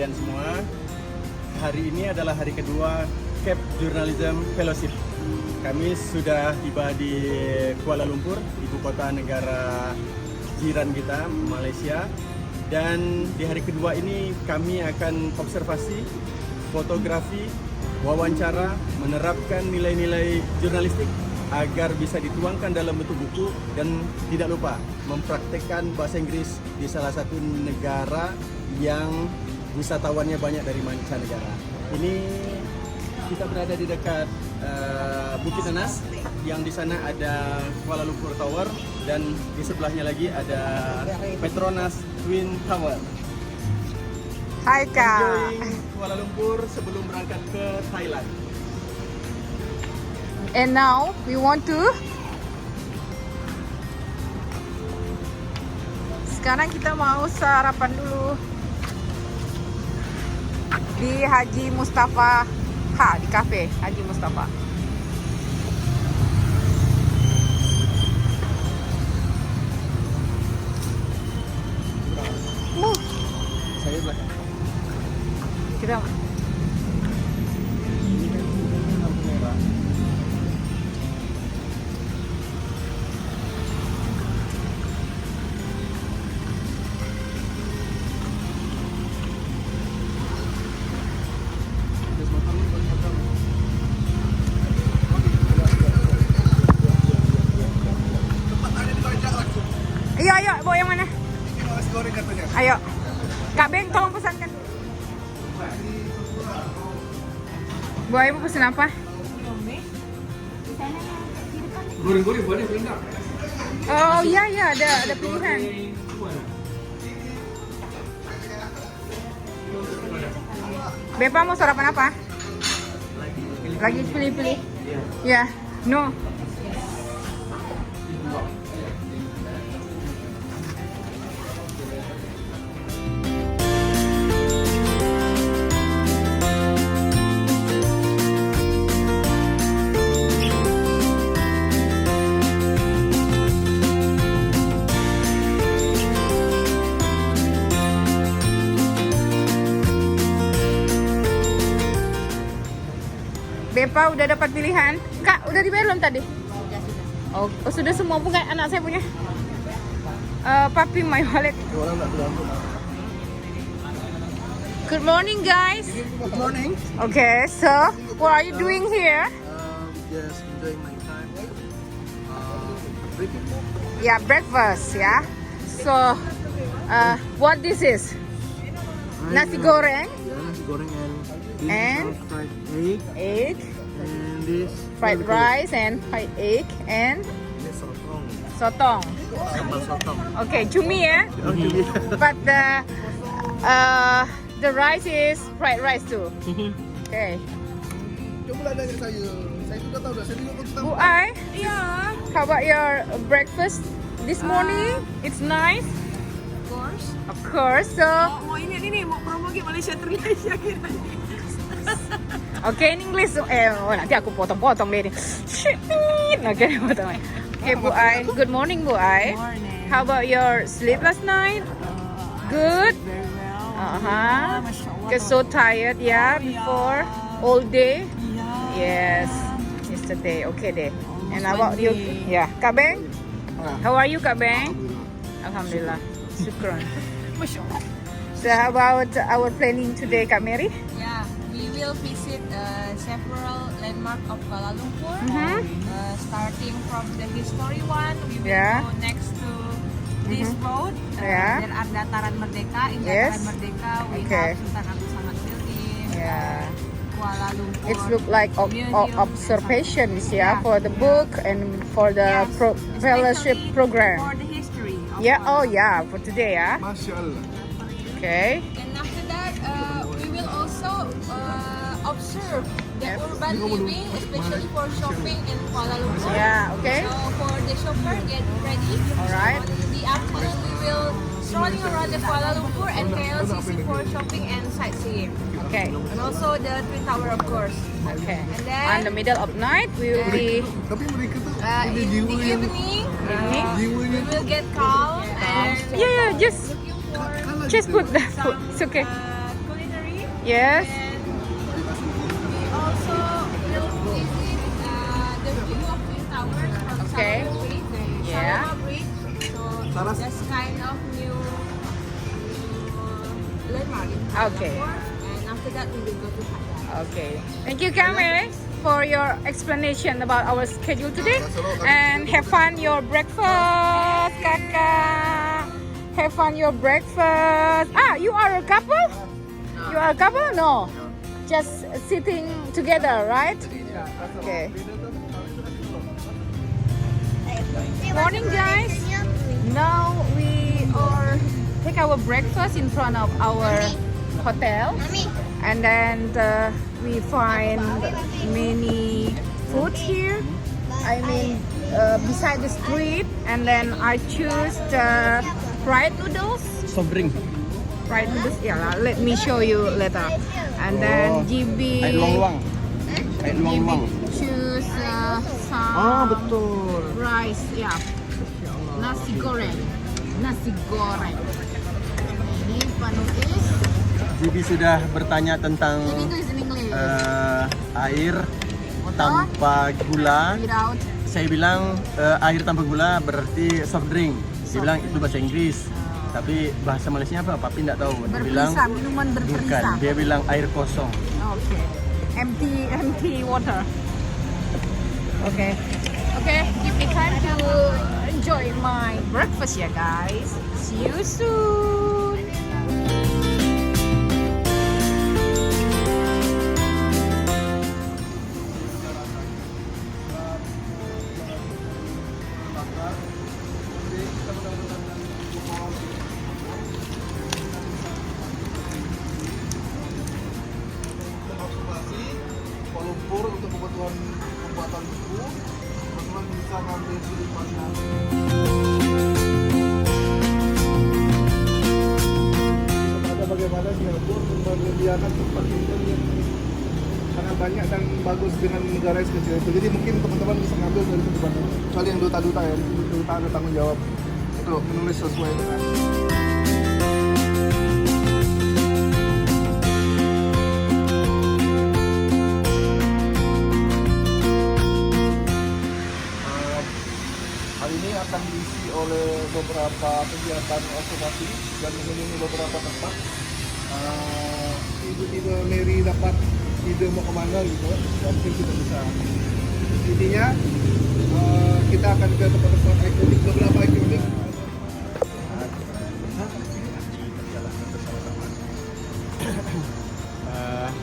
kalian semua. Hari ini adalah hari kedua CAPE Journalism Fellowship. Kami sudah tiba di Kuala Lumpur, ibu kota negara jiran kita, Malaysia. Dan di hari kedua ini kami akan observasi, fotografi, wawancara, menerapkan nilai-nilai jurnalistik agar bisa dituangkan dalam bentuk buku, dan tidak lupa mempraktekkan bahasa Inggris di salah satu negara yang wisatawannya banyak dari mancanegara. Ini kita berada di dekat Bukit Nanas, yang di sana ada Kuala Lumpur Tower dan di sebelahnya lagi ada Petronas Twin Tower. Hai Kak. Enjoying Kuala Lumpur sebelum berangkat ke Thailand. And now we want to. Sekarang kita mau sarapan dulu di Haji Mustafa di cafe Haji Mustafa. Saya belakang. Kita Ini kan lampu merah. Ayo, bawa yang mana? Nasi goreng katanya. Ayo. Kak Beng, tolong pesankan. Bu Ai mau pesan apa? Goreng-goreng boleh enggak? Oh iya, ada pilihan. Bepa mau sarapan apa? Lagi pilih-pilih. Ya, no. Bepa udah dapat pilihan. Kak, udah dibayar belum tadi? Oh, sudah semua bukan anak saya punya. Papi my wallet. Good morning guys. Good morning. Okay, so what are you doing here? Just enjoying my time. Drinking. Yeah, breakfast, yeah. So, what this is? Nasi goreng, Yeah, nasi goreng And? fried egg egg, and this fried rice and fried egg and This sotong. sotong. Sambal sotong. Okay, cumi ya. But the rice is fried rice too. Okay. Coba nanya saya itu udah tahu dah. Saya juga tahu. Bu Ai, Yeah, how about your breakfast this morning? It's nice. of course. Of course. So, Mau ini nih, mau promo ke Malaysia Malaysia kira. okay, in English. Nanti aku potong-potong deh. Shit. Okay, potong. Okay, Bu Ai. Good morning, Bu Ai. Morning. How about your sleep last night? Good. Very well. Uh-huh. Mashallah. Because so tired, yeah, before all day. Yeah. Yes, yesterday. Okay, deh. And Almost about you? one day. Yeah, Kak Beng. How are you, Kak Beng? Alhamdulillah. Syukron. Mashallah. So how about our planning today, Kak Mary? Yeah, we will visit several landmarks of Kuala Lumpur. Mhm. Starting from the history one, we will Yeah. go next to this road. Yeah. There are Dataran Merdeka. In Yes. Dataran Merdeka, we Okay. have Sultan Abdul Samad Building. Yeah. Kuala Lumpur. It's look like Museum. observations, yeah, for the book and for the Yes, fellowship especially program. For the history. Of Yeah. Kuala Oh, yeah. For today, yeah. Masya Allah. Okay. And after that, we will also observe the Yes. urban living, especially for shopping in Kuala Lumpur. Yeah. Okay. So for the shopper, get ready. Alright. On the afternoon, we will strolling around the Kuala Lumpur and KLCC for shopping and sightseeing. Okay. And also the Twin Tower, of course. Okay. And then On the middle of night, we will be. Tapi mereka tuh in the evening, we jiwanya will get calm and Yeah. Just looking for put the food. It's okay. culinary Yes. And we also will visit the view of Twin Towers from Okay. Salama Bridge. Yeah. Salama Bridge. So that's kind of new landmark in Kuala Okay. Lumpur. And after that, we will go to Padang. Okay. Thank you, Kame, for your explanation about our schedule today. And have fun your breakfast, Kakak. Have fun your breakfast. Ah, you are a couple? You are a couple? No. Just sitting together, right? Okay. Morning, guys. Now we are take our breakfast in front of our hotel, and then we find many food here. I mean, beside the street, and then I choose the fried noodles. Soft drink. Fried noodles, yeah. Let me show you later. And then GB. Air long-long. Air GB long-long. choose some Ah, betul. rice, yeah. Nasi goreng. Nasi goreng. Ini penulis. Jibi sudah bertanya tentang In English, in English. air tanpa gula. Without. Saya bilang air tanpa gula berarti soft drink. Dia bilang itu bahasa Inggris. Tapi bahasa Malaysia apa? Papi tidak tahu. Dia bilang Berperisa, minuman bukan. berperisa. Dia bilang air kosong. Okay. Empty water. Okay. Okay, give me time to enjoy my breakfast ya guys. See you soon. Observasi Kuala Lumpur untuk kebutuhan pembuatan buku, teman-teman bisa ngambil sudut pandang. Ada bagaimana Singapura menyediakan tempat tinggal yang sangat banyak dan bagus dengan negara yang sekecil itu. Jadi mungkin teman-teman bisa ngambil dari sudut pandang. Kecuali yang duta-duta ya, duta ada tanggung jawab untuk menulis sesuai dengan. Hal ini akan diisi oleh beberapa kegiatan observasi dan mengunjungi beberapa tempat. Ibu-ibu Mary dapat ide mau kemana gitu, ya mungkin kita bisa. Intinya kita akan ke tempat-tempat ikonik, beberapa ikonik.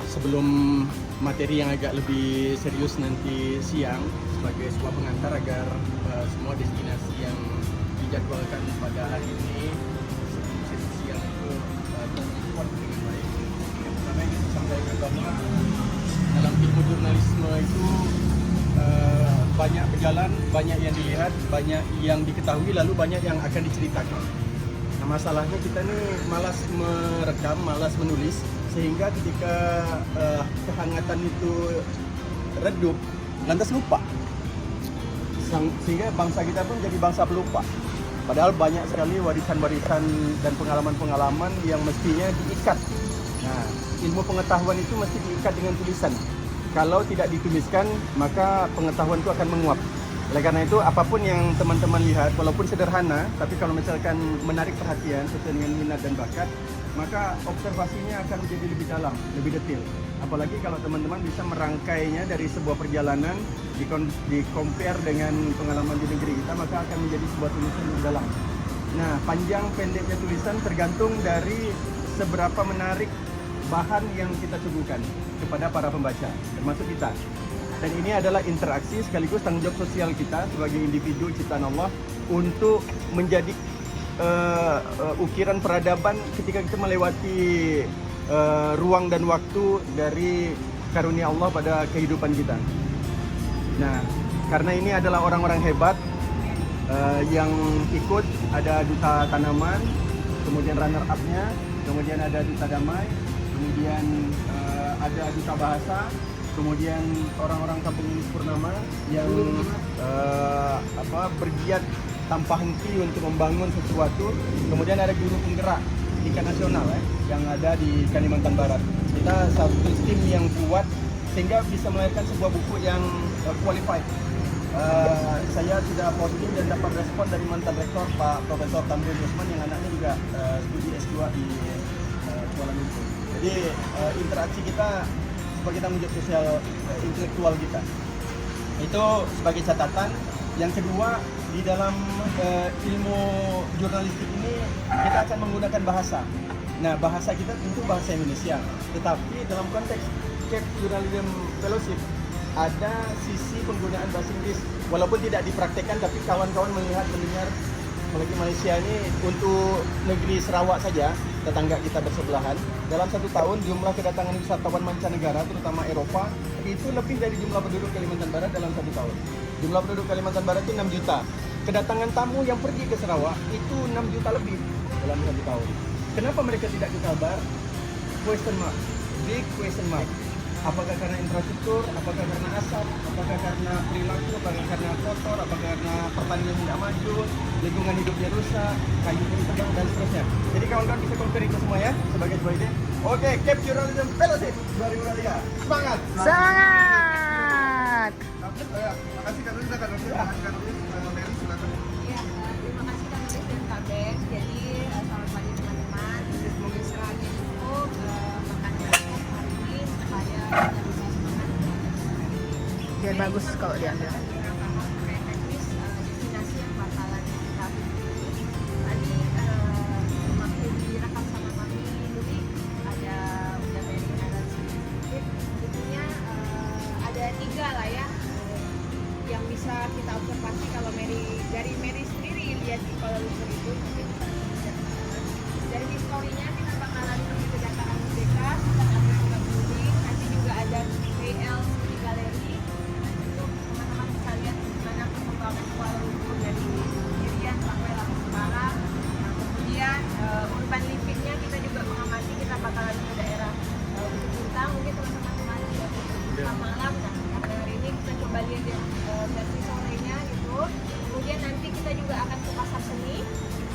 Sebelum materi yang agak lebih serius nanti siang sebagai sebuah pengantar agar semua destinasi yang dijadwalkan pada hari ini sebelum sesi siang itu terkuat dengan baik. Yang pertama yang saya sampaikan bahwa dalam ilmu jurnalisme itu banyak berjalan, banyak yang dilihat, banyak yang diketahui, lalu banyak yang akan diceritakan. Nah, masalahnya kita nih malas merekam, malas menulis, sehingga ketika kehangatan itu redup, lantas lupa. Sehingga bangsa kita pun jadi bangsa pelupa. Padahal banyak sekali warisan-warisan dan pengalaman-pengalaman yang mestinya diikat. Nah, ilmu pengetahuan itu mesti diikat dengan tulisan. Kalau tidak dituliskan, maka pengetahuan itu akan menguap. Oleh karena itu, apapun yang teman-teman lihat, walaupun sederhana, tapi kalau misalkan menarik perhatian sesuai dengan minat dan bakat, maka observasinya akan menjadi lebih dalam, lebih detail. Apalagi kalau teman-teman bisa merangkainya dari sebuah perjalanan, di-compare dengan pengalaman di negeri kita, maka akan menjadi sebuah tulisan yang dalam. Nah, panjang pendeknya tulisan tergantung dari seberapa menarik bahan yang kita suguhkan kepada para pembaca, termasuk kita. Dan ini adalah interaksi sekaligus tanggung jawab sosial kita sebagai individu ciptaan Allah untuk menjadi ukiran peradaban ketika kita melewati ruang dan waktu dari karunia Allah pada kehidupan kita. Nah, karena ini adalah orang-orang hebat yang ikut, ada duta tanaman, kemudian runner up-nya, kemudian ada duta damai, kemudian ada duta bahasa, kemudian orang-orang kampung Purnama yang bergiat tanpa henti untuk membangun sesuatu, kemudian ada guru penggerak tingkat nasional yang ada di Kalimantan Barat. Kita satu tim yang kuat sehingga bisa melahirkan sebuah buku yang qualified. Saya sudah posting dan dapat respon dari mantan rektor Pak Profesor Tamrin Usman yang anaknya juga studi S2 di Kuala Lumpur. Jadi interaksi kita sebagai tanggung jawab sosial intelektual kita. Itu sebagai catatan. Yang kedua, di dalam ilmu jurnalistik ini kita akan menggunakan bahasa. Nah, bahasa kita tentu bahasa Indonesia. Tetapi dalam konteks Cape Journalism Fellowship ada sisi penggunaan bahasa Inggris. Walaupun tidak dipraktekkan, tapi kawan-kawan melihat, mendengar, apalagi Malaysia ini untuk negeri Sarawak saja, tetangga kita bersebelahan, dalam 1 tahun jumlah kedatangan wisatawan mancanegara, terutama Eropa, itu lebih dari jumlah penduduk Kalimantan Barat dalam 1 tahun. Jumlah penduduk Kalimantan Barat itu 6 juta. Kedatangan tamu yang pergi ke Sarawak itu 6 juta lebih dalam 1 tahun. Kenapa mereka tidak ke Kalbar? Question mark, big question mark. Apakah karena infrastruktur, apakah karena asap, apakah karena perilaku, apakah karena kotor, apakah karena pertanian tidak maju, lingkungan hidupnya rusak, kayu ditebang dan seterusnya. Jadi kawan-kawan bisa compare itu semua ya sebagai sebuah ide. Oke, Cape Journalism Fellowship 2023. Semangat! Semangat! Terima kasih Kak Nulis, silakan. Mary, silakan. Ya, terima kasih Kak Nulis dan Kak Ben. Jadi selamat pagi teman-teman. Semoga istirahatnya cukup, makan cukup hari ini supaya kita bisa semangat. Biar bagus kalau diambil. Beberapa hal terkait teknis destinasi yang bakalan kita kunjungi. Tadi waktu direkam sama kami Nuri ada udah Mary ada sedikit. Intinya ada 3 lah ya yang bisa kita observasi kalau dari Mary sendiri lihat di Kuala Lumpur itu mungkin dari historinya kita bakalan pergi ke Dataran Merdeka, kita ada juga keliling, nanti juga ada VL City Gallery untuk teman-teman bisa lihat gimana perkembangan Kuala Lumpur dari Irian sampai Lampung sekarang. Nah, kemudian urban livingnya kita juga mengamati, kita bakalan ke daerah Bukit Bintang, mungkin teman-teman kemarin sudah ke malam. Nah, hari ini kita coba lihat yang versi sorenya gitu. Kemudian nanti kita juga akan ke pasar seni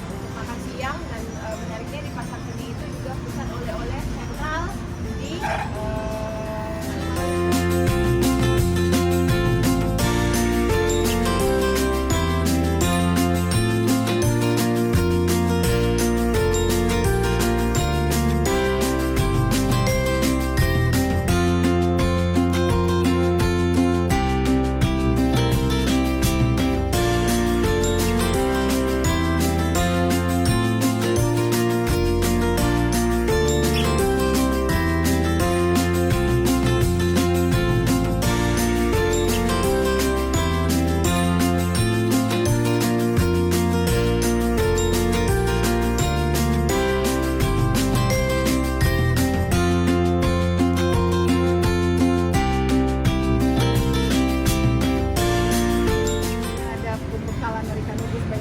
untuk makan siang, dan menariknya di pasar seni itu juga pusat oleh-oleh sentral di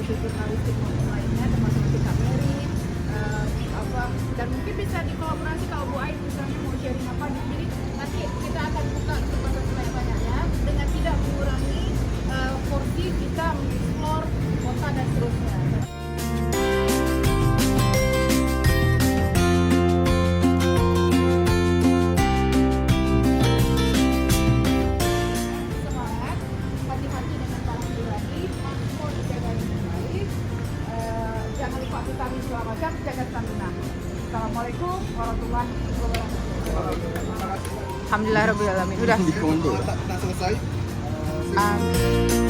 jurnalistik maupun lainnya, termasuk nanti Kak Mary, dan mungkin bisa dikolaborasi kalau Bu Ais misalnya mau sharing apa. Jadi nanti kita akan buka kepada sebanyak-banyaknya dengan tidak mengurangi porsi kita mengeksplor kota dan seterusnya. Semangat, hati-hati dengan barang pribadi, paspor dijaga dengan baik, jangan lupa vitamin segala macam, jaga stamina. Assalamualaikum warahmatullahi wabarakatuh. Alhamdulillah rabbil alamin. Udah. Tak selesai. Amin.